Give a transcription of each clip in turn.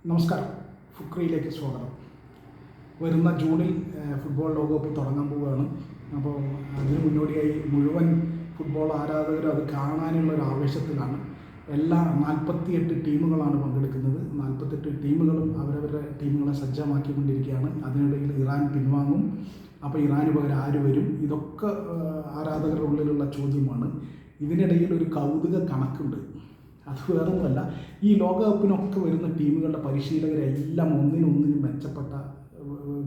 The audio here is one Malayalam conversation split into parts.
നമസ്കാരം. ഫുക്രിയിലേക്ക് സ്വാഗതം. വരുന്ന ജൂണിൽ ഫുട്ബോൾ ലോകകപ്പ് തുടങ്ങാൻ പോവുകയാണ്. അപ്പോൾ അതിന് മുന്നോടിയായി മുഴുവൻ ഫുട്ബോൾ ആരാധകരും അത് കാണാനുള്ള ഒരു ആവേശത്തിലാണ്. എല്ലാ 48 ടീമുകളാണ് പങ്കെടുക്കുന്നത്. 48 ടീമുകളും അവരവരുടെ ടീമുകളെ സജ്ജമാക്കിക്കൊണ്ടിരിക്കുകയാണ്. അതിനിടയിൽ ഇറാൻ പിൻവാങ്ങും. അപ്പോൾ ഇറാന് പകരം ആര് വരും? ഇതൊക്കെ ആരാധകരുടെ ഉള്ളിലുള്ള ചോദ്യമാണ്. ഇതിനിടയിൽ ഒരു കൗതുക കണക്കുണ്ട്. അത് വേറൊന്നുമല്ല, ഈ ലോകകപ്പിനൊക്കെ വരുന്ന ടീമുകളുടെ പരിശീലകരെല്ലാം ഒന്നിനൊന്നിനും മെച്ചപ്പെട്ട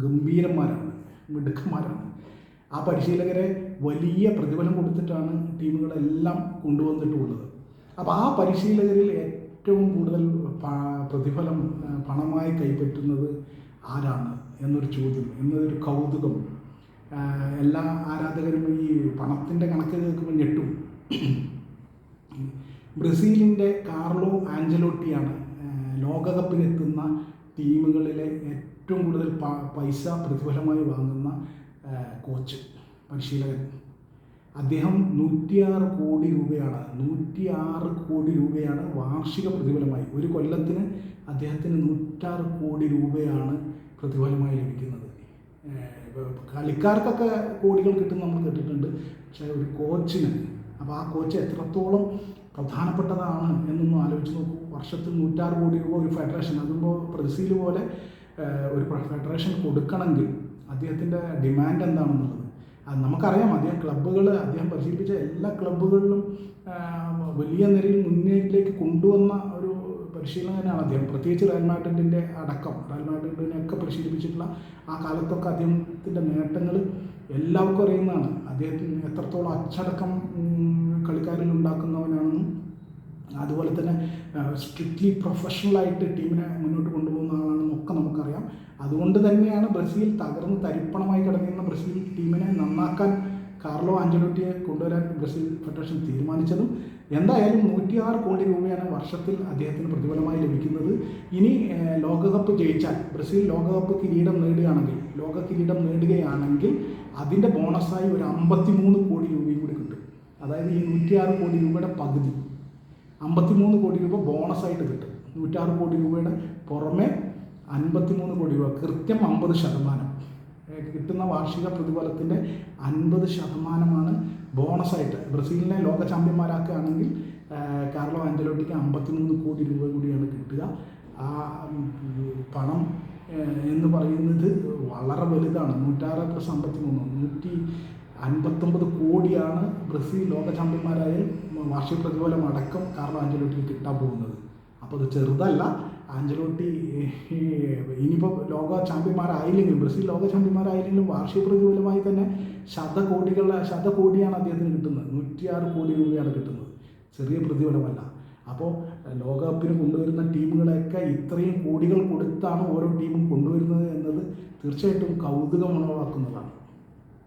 ഗംഭീരന്മാരാണ്, മിടുക്കന്മാരാണ്. ആ പരിശീലകരെ വലിയ പ്രതിഫലം കൊടുത്തിട്ടാണ് ടീമുകളെല്ലാം കൊണ്ടുവന്നിട്ടുള്ളത്. അപ്പോൾ ആ പരിശീലകരിൽ ഏറ്റവും കൂടുതൽ പ്രതിഫലം പണമായി കൈപ്പറ്റുന്നത് ആരാണ് എന്നൊരു ചോദ്യം, എന്നൊരു കൗതുകം. എല്ലാ ആരാധകരും ഈ പണത്തിൻ്റെ കണക്ക് കേൾക്കുമ്പോൾ ഞെട്ടും. ബ്രസീലിൻ്റെ കാർലോ ആഞ്ചലോട്ടിയാണ് ലോകകപ്പിനെത്തുന്ന ടീമുകളിലെ ഏറ്റവും കൂടുതൽ പൈസ പ്രതിഫലമായി വാങ്ങുന്ന കോച്ച്, പരിശീലകൻ. അദ്ദേഹം 106 കോടി രൂപയാണ് 106 കോടി രൂപയാണ് വാർഷിക പ്രതിഫലമായി. ഒരു കൊല്ലത്തിന് അദ്ദേഹത്തിന് 106 കോടി രൂപയാണ് പ്രതിഫലമായി ലഭിക്കുന്നത്. കളിക്കാർക്കൊക്കെ കോടികൾ കിട്ടും നമ്മൾ കേട്ടിട്ടുണ്ട്, പക്ഷേ ഒരു കോച്ചിന്, അപ്പോൾ ആ കോച്ച് എത്രത്തോളം പ്രധാനപ്പെട്ടതാണ് എന്നൊന്നും ആലോചിച്ച് നോക്കൂ. വർഷത്തിൽ 106 കോടി രൂപ ഒരു ഫെഡറേഷൻ, അതുമ്പോൾ ബ്രസീൽ പോലെ ഒരു ഫെഡറേഷൻ കൊടുക്കണമെങ്കിൽ അദ്ദേഹത്തിൻ്റെ ഡിമാൻഡ് എന്താണെന്നുള്ളത് അത് നമുക്കറിയാം. അദ്ദേഹം പരിശീലിപ്പിച്ച എല്ലാ ക്ലബ്ബുകളിലും വലിയ നിലയിൽ മുന്നിലേക്ക് കൊണ്ടുവന്ന ഒരു പരിശീലകനാണ് അദ്ദേഹം. പ്രത്യേകിച്ച് റയൽ മാഡ്രിഡിൻ്റെ അടക്കം, റയൽ മാഡ്രിഡിനെയൊക്കെ പരിശീലിപ്പിച്ചിട്ടുള്ള ആ കാലത്തൊക്കെ അദ്ദേഹത്തിൻ്റെ നേട്ടങ്ങൾ എല്ലാവർക്കും അറിയുന്നതാണ്. അദ്ദേഹത്തിന് എത്രത്തോളം അച്ചടക്കം കളിക്കാരിൽ ഉണ്ടാക്കുന്നവനാണെന്നും അതുപോലെ തന്നെ സ്ട്രിക്ട്ലി പ്രൊഫഷണലായിട്ട് ടീമിനെ മുന്നോട്ട് കൊണ്ടുപോകുന്ന ആളാണെന്നും ഒക്കെ നമുക്കറിയാം. അതുകൊണ്ട് തന്നെയാണ് ബ്രസീൽ തകർന്ന് തരിപ്പണമായി കിടന്നിരുന്ന ബ്രസീൽ ടീമിനെ നന്നാക്കാൻ കാർലോ ആഞ്ചലോട്ടിയെ കൊണ്ടുവരാൻ ബ്രസീൽ ഫെഡറേഷൻ തീരുമാനിച്ചതും. എന്തായാലും 106 കോടി രൂപയാണ് വർഷത്തിൽ അദ്ദേഹത്തിന് പ്രതിഫലമായി ലഭിക്കുന്നത്. ഇനി ലോകകപ്പ് ജയിച്ചാൽ, ബ്രസീൽ ലോക കിരീടം നേടുകയാണെങ്കിൽ അതിൻ്റെ ബോണസായി ഒരു 53 കോടി രൂപയും കൂടി കിട്ടും. അതായത് ഈ 106 കോടി രൂപയുടെ പകുതി, 53 കോടി രൂപ ബോണസായിട്ട് കിട്ടും. 106 കോടി രൂപയുടെ പുറമെ 53 കോടി രൂപ, കൃത്യം 50%. കിട്ടുന്ന വാർഷിക പ്രതിഫലത്തിൻ്റെ 50% ബോണസായിട്ട്. ബ്രസീലിനെ ലോക ചാമ്പ്യന്മാരാക്കുകയാണെങ്കിൽ കാർലോ ആഞ്ചലോട്ടിക്ക് 53 കോടി രൂപ കൂടിയാണ് കിട്ടുക. ആ പണം എന്ന് പറയുന്നത് വളരെ വലുതാണ്. 106 + 53 159 കോടിയാണ് ബ്രസീൽ ലോക ചാമ്പ്യന്മാരായ വാർഷിക പ്രതിഫലം അടക്കം കാർലോ ആഞ്ചലോട്ടിക്ക് കിട്ടാൻ പോകുന്നത്. അപ്പോൾ അത് ചെറുതല്ല. ആഞ്ചലോട്ടി ഇനിയിപ്പോൾ ബ്രസീൽ ലോക ചാമ്പ്യന്മാരായില്ലെങ്കിലും വാർഷിക പ്രതിഫലമായി തന്നെ ശതകോടിയാണ് അദ്ദേഹത്തിന് കിട്ടുന്നത്. 106 കോടി രൂപയാണ് കിട്ടുന്നത്. ചെറിയ പ്രതിഫലമല്ല. അപ്പോൾ ലോകകപ്പിന് കൊണ്ടുവരുന്ന ടീമുകളെയൊക്കെ ഇത്രയും കോടികൾ കൊടുത്താണ് ഓരോ ടീമും കൊണ്ടുവരുന്നത് എന്നത് തീർച്ചയായിട്ടും കൗതുകമുണർത്തുന്നതാണ്.